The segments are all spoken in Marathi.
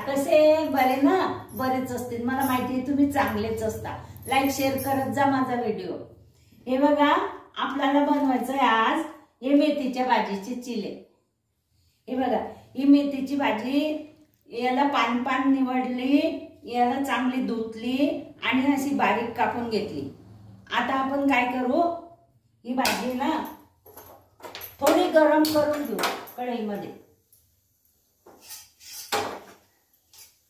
कसे बरे ना? बरेच असतील, मला माहिती आहे तुम्ही चांगलेच असता. लाईक शेअर करत जा माझा व्हिडिओ. हे बघा, आपल्याला बनवायचं आहे आज हे मेथीच्या भाजीचे चिले. हे बघा, ही मेथीची भाजी, याला पान पान निवडली, याला चांगली धुतली आणि अशी बारीक कापून घेतली. आता आपण काय करू, ही भाजी ना थोडी गरम करून घेऊ कढईमध्ये.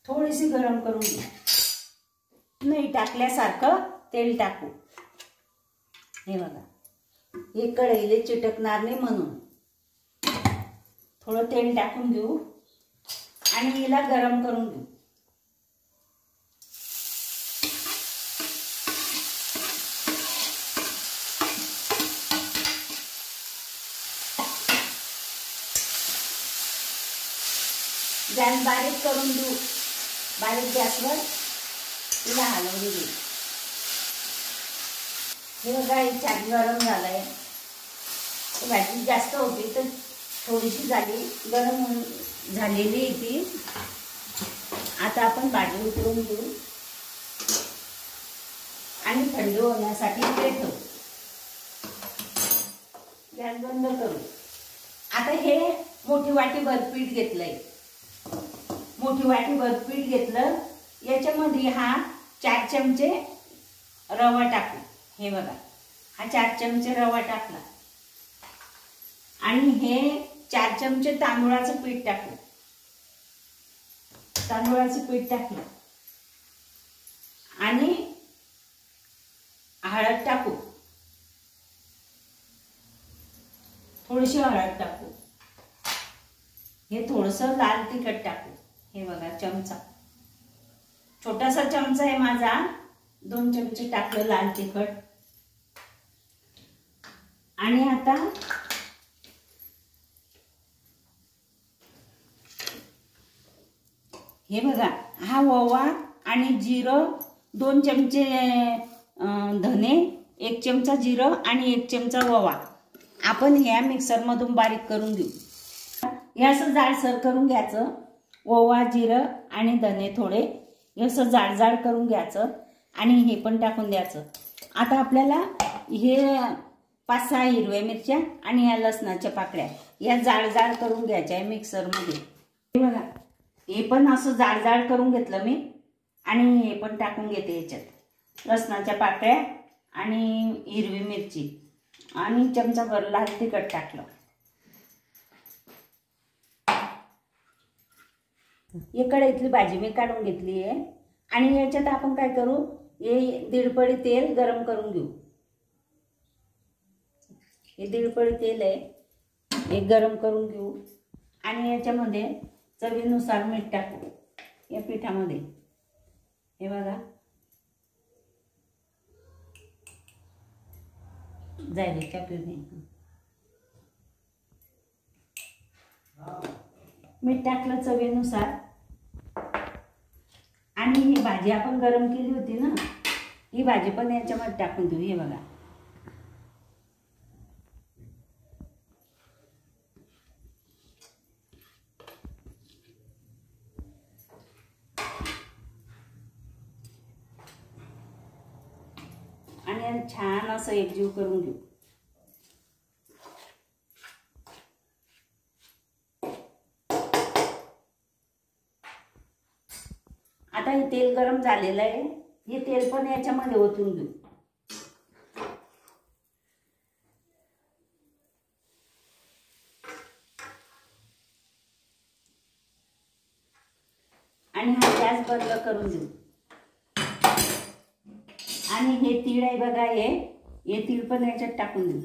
थोडीशी गरम करून घेऊ. नाही टाकल्यासारखं तेल टाकू. हे बघा, हे कढईले चिटकणार नाही म्हणून थोडं तेल टाकून घेऊ आणि हिला गरम करून घेऊ. गॅस बारीक करून घेऊ. बारीक गॅसवर तिला हलवून घेऊ. हे बघा, हे छान गरम झालंय. भाजी जास्त होती तर थोडीशी झाली, गरम झालेली ती. आता आपण भाजी उतरून घेऊ आणि थंड होण्यासाठी ठेवू. गॅस बंद करू. आता हे मोठी वाटीभर पीठ घेतलंय. मोठी वाटीभर पीठ घेतलं. याच्यामध्ये हा 4 चमचे रवा टाकू. हे बघा, हा 4 चमचे रवा टाकला आणि हे 4 चमचे तांदूळाचं पीठ टाकू. तांदूळाचं पीठ टाकलं आणि हळद टाकू. थोडीशी हळद टाकू. हे थोडंसं लाल तिखट टाकू. हे बघा, चमचा, छोटासा चमचा आहे माझा, 2 चमचे टाकलं लाल तिखट. आणि आता हे बघा, हा ओवा आणि जिरं, 2 चमचे धने, 1 चमचा जिरं आणि 1 चमचा ओवा आपण ह्या मिक्सर मधून बारीक करून घेऊ. हे असं जाडसर करून घ्यायचं. ओवा, जिरं आणि धने थोडे हे असं जाड करून घ्यायचं आणि हे पण टाकून द्यायचं. आता आपल्याला हे 5-6 हिरव्या मिरच्या आणि या लसणाच्या पाकळ्या या जाड करून घ्यायच्या आहे मिक्सर मध्ये. हे बघा, हे पण असं जाड करून घेतलं मी आणि हे पण टाकून घेते याच्यात. लसणाच्या पाकळ्या आणि हिरवी मिरची आणि चमचाभर लाल तिखट टाकलं. हे कढईतली भाजी मी काढून घेतली आहे आणि याच्यात आपण काय करू, हे 1.5 पळी तेल गरम करून घेऊ. हे 1.5 पळी तेल आहे, हे गरम करून घेऊ आणि याच्यामध्ये चवीनुसार मीठ टाकू या पिठामध्ये. हे बघा, जायच्या पिऊने मीठ टाकलं चवीनुसार. आणि ही भाजी आपण गरम केली होती ना, ही भाजी पण याच्यामध्ये टाकून देऊ. हे बघा, आणि छान असं एकजीव करून घेऊ. आता हे तेल गरम झालेलं आहे. हे तेल पण याच्यामध्ये ओतून घेऊ. आणि हा गॅस बंद करून देऊ. आणि हे तीळ आहे बघा, हे तीळ पण याच्यात टाकून देऊ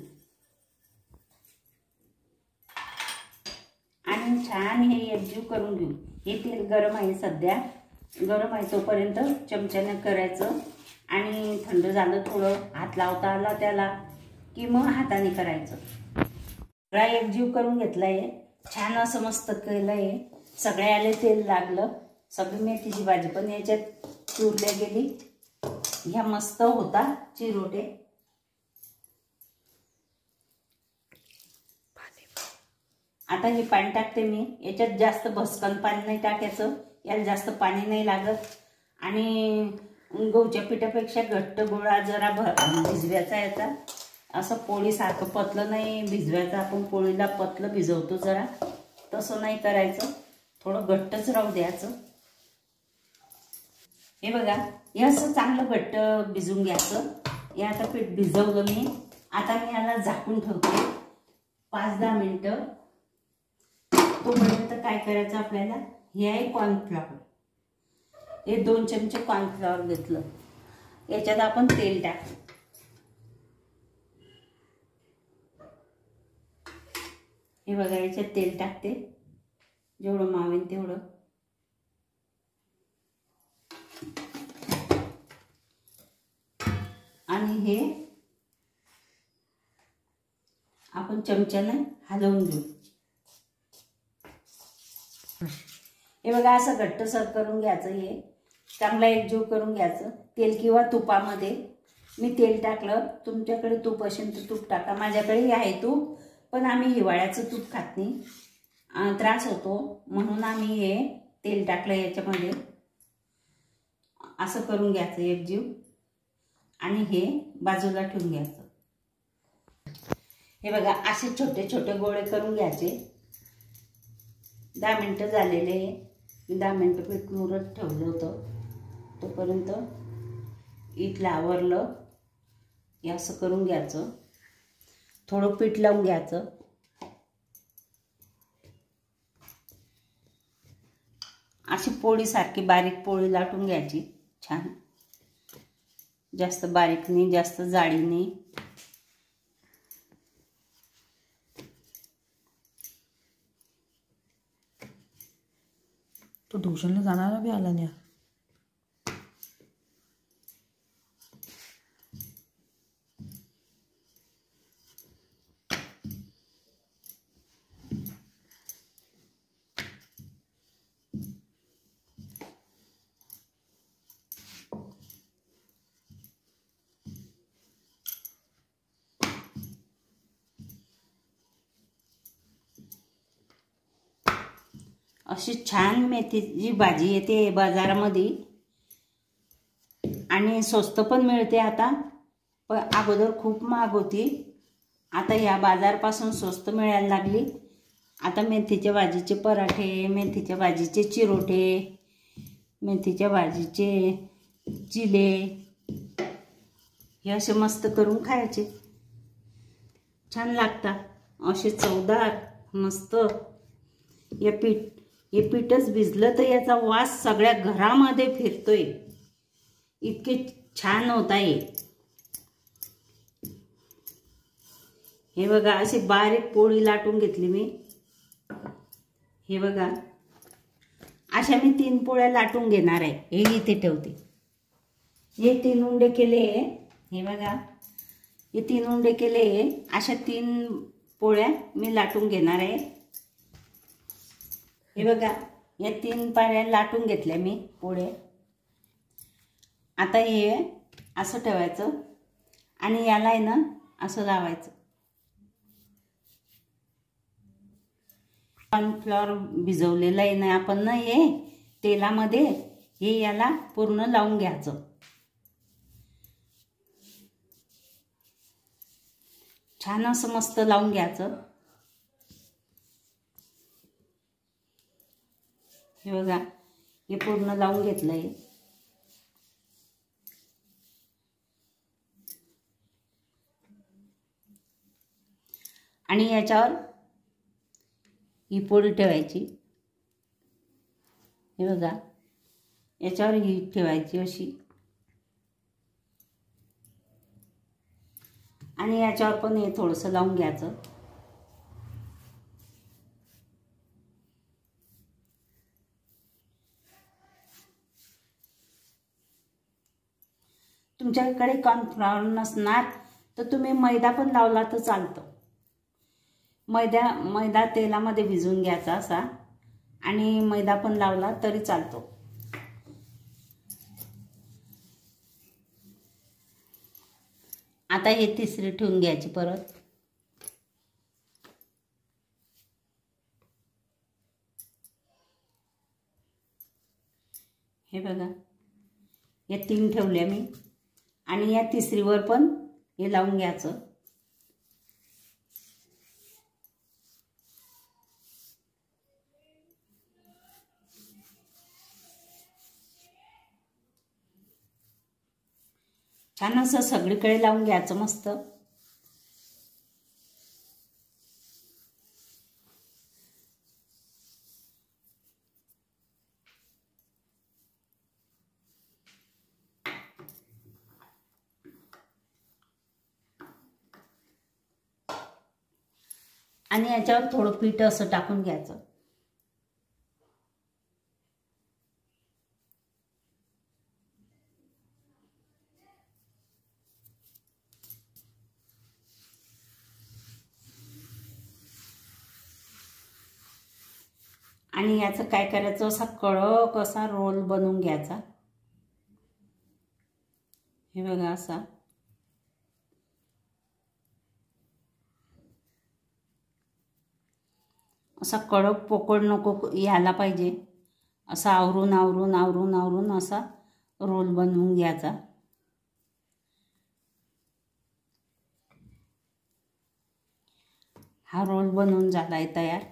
आणि छान हे एकजीव करून घेऊ. हे तेल गरम आहे, सध्या गरम आहे, तोपर्यंत चमच्याने करायचं आणि थंड झालं थोडं, हात लावता आला त्याला की मग हाताने करायचं. सगळा एकजीव करून घेतलाय, छान असं मस्त केलंय. सगळ्याला तेल लागलं. सगळी मेथीची भाजी पण याच्यात चुरल्या गेली. ह्या मस्त होता चिरोटे. आता हे पाणी टाकते मी. याच्यात जास्त भस्कन पाणी नाही टाकायचं, याला जास्त पाणी नाही लागत आणि गहूच्या पिठापेक्षा घट्ट गोळा जरा भिजवायचा याचा, असं पोळीसारखं पतलं नाही भिजवायचं. आपण पोळीला पतलं भिजवतो जरा, तसं नाही करायचं, थोडं घट्टच राहू द्यायचं. हे बघा, हे असं चांगलं घट्ट भिजून घ्यायचं. हे आता पीठ भिजवलं मी. आता मी याला झाकून ठेवते 5-10 मिनिटं. तोपर्यंत काय करायचं आपल्याला, हे आहे कॉर्नफ्लॉवर. हे 2 चमचे कॉर्नफ्लॉवर घेतलं. याच्यात आपण तेल टाकू. हे बघा, याच्यात तेल टाकते जेवढं मावेल तेवढं. आणि हे आपण चमच्याने हलवून घेऊ. हे बघा, असं घट्टसर करून घ्यायचं. हे चांगला एकजीव करून घ्यायचं. तेल किंवा तुपामध्ये मी तेल टाकलं. तुमच्याकडे तूप असेल तर तूप टाका. माझ्याकडे आहे तूप, पण आम्ही हिवाळ्याचं तूप खात नाही, त्रास होतो, म्हणून आम्ही हे तेल टाकलं याच्यामध्ये. असं करून घ्यायचं एकजीव आणि हे बाजूला ठेवून घ्यायचं. हे बघा, असे छोटे छोटे गोळे करून घ्यायचे. 10 मिनिटं झालेले. मी 10 मिनिटं पीठ मुरत ठेवलं होतं. तोपर्यंत इथलं आवरलं. हे असं करून घ्यायचं. थोडं पीठ लावून घ्यायचं. अशी पोळीसारखी बारीक पोळी लाटून घ्यायची छान. जास्त बारीक नाही, जास्त जाडी नाही. तो ट्यूशनला जाणारा बी आला नाही. अशी छान मेथीची भाजी येते बाजारामध्ये आणि स्वस्त पण मिळते आता. पण अगोदर खूप महाग होती. आता या बाजारपासून स्वस्त मिळायला लागली. आता मेथीच्या भाजीचे पराठे, मेथीच्या भाजीचे चिरोटे, मेथीच्या भाजीचे चिले हे असे मस्त करून खायचे. छान लागतात, असे चवदार मस्त. हे पीठच भिजलं तर याचा वास सगळ्या घरामध्ये फिरतोय. इतके छान होत आहे. हे बघा, अशी बारीक पोळी लाटून घेतली मी. हे बघा, अशा मी 3 पोळ्या लाटून घेणार आहे. हे इथे ठेवते. हे 3 उंडे केले. हे बघा, हे 3 उंडे केले. अशा 3 पोळ्या मी लाटून घेणार आहे. हे बघा, या 3 पाऱ्या लाटून घेतल्या मी पोळ्या. आता हे असं ठेवायचं आणि याला आहे ना असं लावायचं. कॉर्नफ्लॉवर भिजवलेलं आहे ना आपण ना, हे तेलामध्ये हे याला पूर्ण लावून घ्यायचं. छान असं मस्त लावून घ्यायचं. हे बघा, हे पूर्ण लावून घेतलंय. आणि याच्यावर ही पोळी ठेवायची. हे बघा, याच्यावर ही ठेवायची अशी. आणि याच्यावर पण हे थोडंसं लावून घ्यायचं. तुमच्याकडे कॉर्नफ्लॉवर नसणार तर तुम्ही मैदा पण लावला तर चालतं. मैदा तेलामध्ये भिजवून घ्यायचा असा आणि मैदा पण लावला तरी चालतो. आता हे तिसरी ठेवून घ्यायची परत. हे बघा, या 3 ठेवल्या मी आणि या तिसरीवर पण हे लावून घ्यायचं. छान असं सगळीकडे लावून घ्यायचं मस्त. आणि याच्यावर थोडं पीठ असं टाकून घ्यायचं. आणि याचं काय करायचं, असा कडक असा रोल बनवून घ्यायचा. हे बघा, असा कडक पोकळ नको यायला पाहिजे. असा आवरून आवरून आवरून आवरून असा रोल बनवून घ्यायचा. हा रोल बनवून झालाय तयार.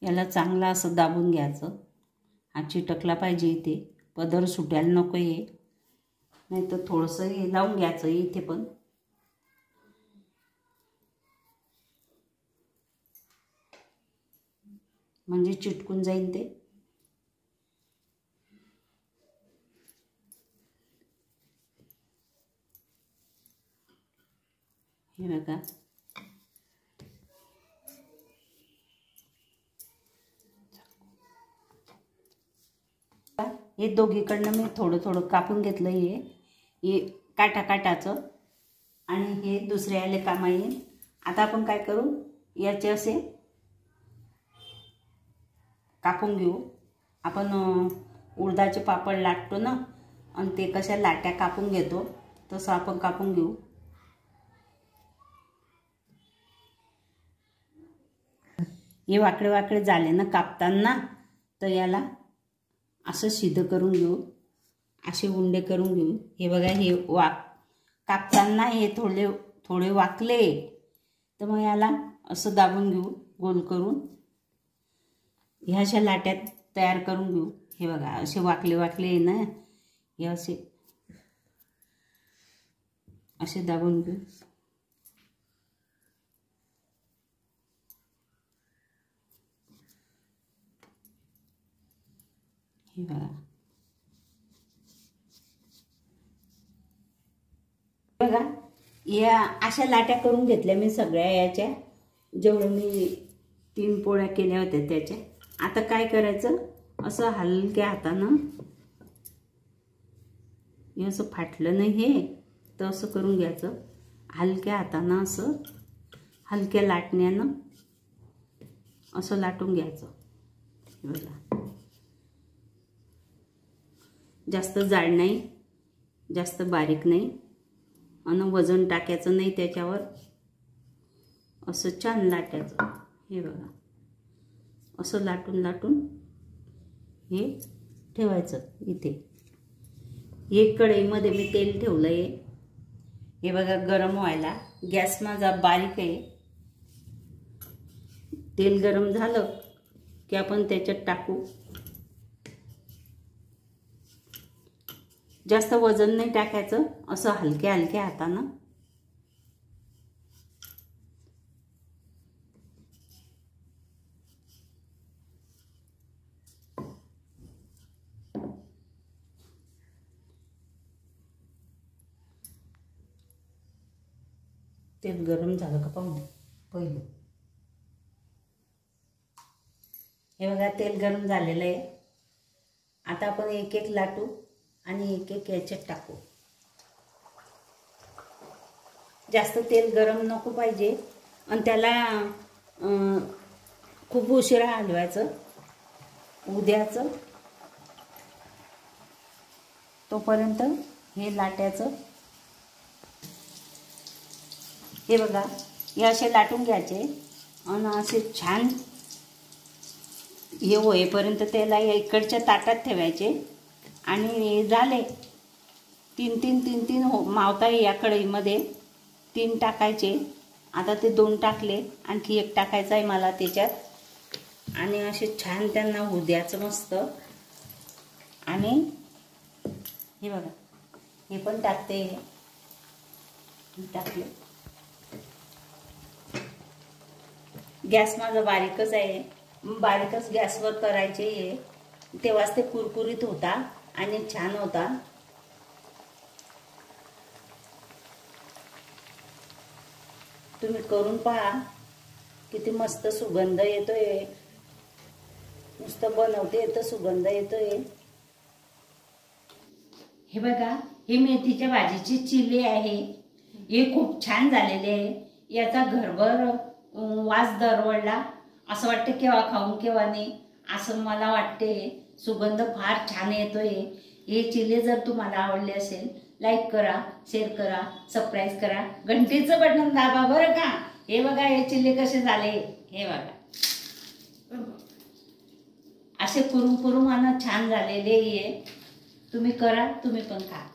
याला चांगला असं दाबून घ्यायचं. हा चिटकला पाहिजे इथे, पदर सुटायला नको हे, नाही तर थोडंसं हे लावून घ्यायचं इथे पण. म्हणजे चिटकून जाईल ते. हे बघा, हे दोघीकडनं मी थोडं थोडं कापून घेतलं. हे काटाचं आणि हे दुसरे आले कामा येईल. आता आपण काय करू, याचे असे कापून घेऊ. आपण उडदाचे पापड लाटतो ना, आणि ते कशा लाट्या कापून घेतो तसं आपण कापून घेऊ. हे वाकडे वाकडे झाले ना कापताना, तर याला असं सिधं करून घेऊ, असे उंडे करून घेऊ. हे बघा, हे कापताना हे थोडे थोडे वाकले, तर मग याला असं दाबून घेऊ गोल करून. ह्या अशा लाट्या तयार करून घेऊ. हे बघा, असे वाकले वाकले आहे ना, हे असे दाबून घेऊ. हे बघा, या अशा लाट्या करून घेतल्या मी सगळ्या याच्या, जेवढं मी 3 पोळ्या केल्या होत्या त्याच्या. आता काय करायचं, असं हलक्या हातानं, हे असं फाटलं नाही हे, तर असं करून घ्यायचं. हलक्या हातानं असं हलक्या लाटण्यानं असं लाटून घ्यायचं. हे बघा, जास्त जाड नाही, जास्त बारीक नाही, आणि वजन टाकायचं नाही त्याच्यावर. असं छान लाटायचं. हे बघा, असं लाटून लाटून हे ठेवायचं इथे. एक कढईमध्ये मी तेल ठेवलं आहे. हे बघा, गरम व्हायला. गॅस माझा बारीक आहे. तेल गरम झालं की आपण त्याच्यात टाकू. जास्त वजन नाही टाकायचं, असं हलक्या हलक्या हातानं. तेल गरम झालं का पाहू पहिलं. हे बघा, तेल गरम झालेलं आहे. आता आपण एक एक लाटू आणि एक एक याच्यात टाकू. जास्त तेल गरम नको पाहिजे, आणि त्याला खूप उशिरा हलवायचं, उद्याचं तोपर्यंत हे लाटायचं. हे बघा, हे असे लाटून घ्यायचे आणि असे छान हे होईपर्यंत त्याला या इकडच्या ताटात ठेवायचे आणि झाले. तीन तीन तीन तीन मावता या कढईमध्ये 3 टाकायचे. आता ते 2 टाकले, आणखी 1 टाकायचा आहे मला त्याच्यात. आणि असे छान त्यांना होऊ द्यायचं मस्त. आणि हे बघा, हे पण टाकते. टाकले. गॅस माझा बारीकच आहे, बारीकच गॅसवर करायचे हे, तेव्हाच ते कुरकुरीत होता आणि छान होता. तुम्ही करून पहा, किती मस्त सुगंध येतोय. नुसतं बनवते तर सुगंध येतोय. हे बघा, हे मेथीच्या भाजीची चिली आहे. हे खूप छान झालेले आहे. याचा घरभर वास दरवळला. असं वाटतं केव्हा खाऊन केव्हा नाही असं मला वाटते. सुगंध फार छान येतोय. हे चिली जर तुम्हाला आवडले असेल, लाईक करा, शेअर करा, सबस्क्राईब करा, घंटीचं बटन दाबा बरं का. हे बघा, हे चिल्ले कसे झाले. हे बघा, असे कुरुम कुरुम छान झालेले. हे तुम्ही करा, तुम्ही पण खा.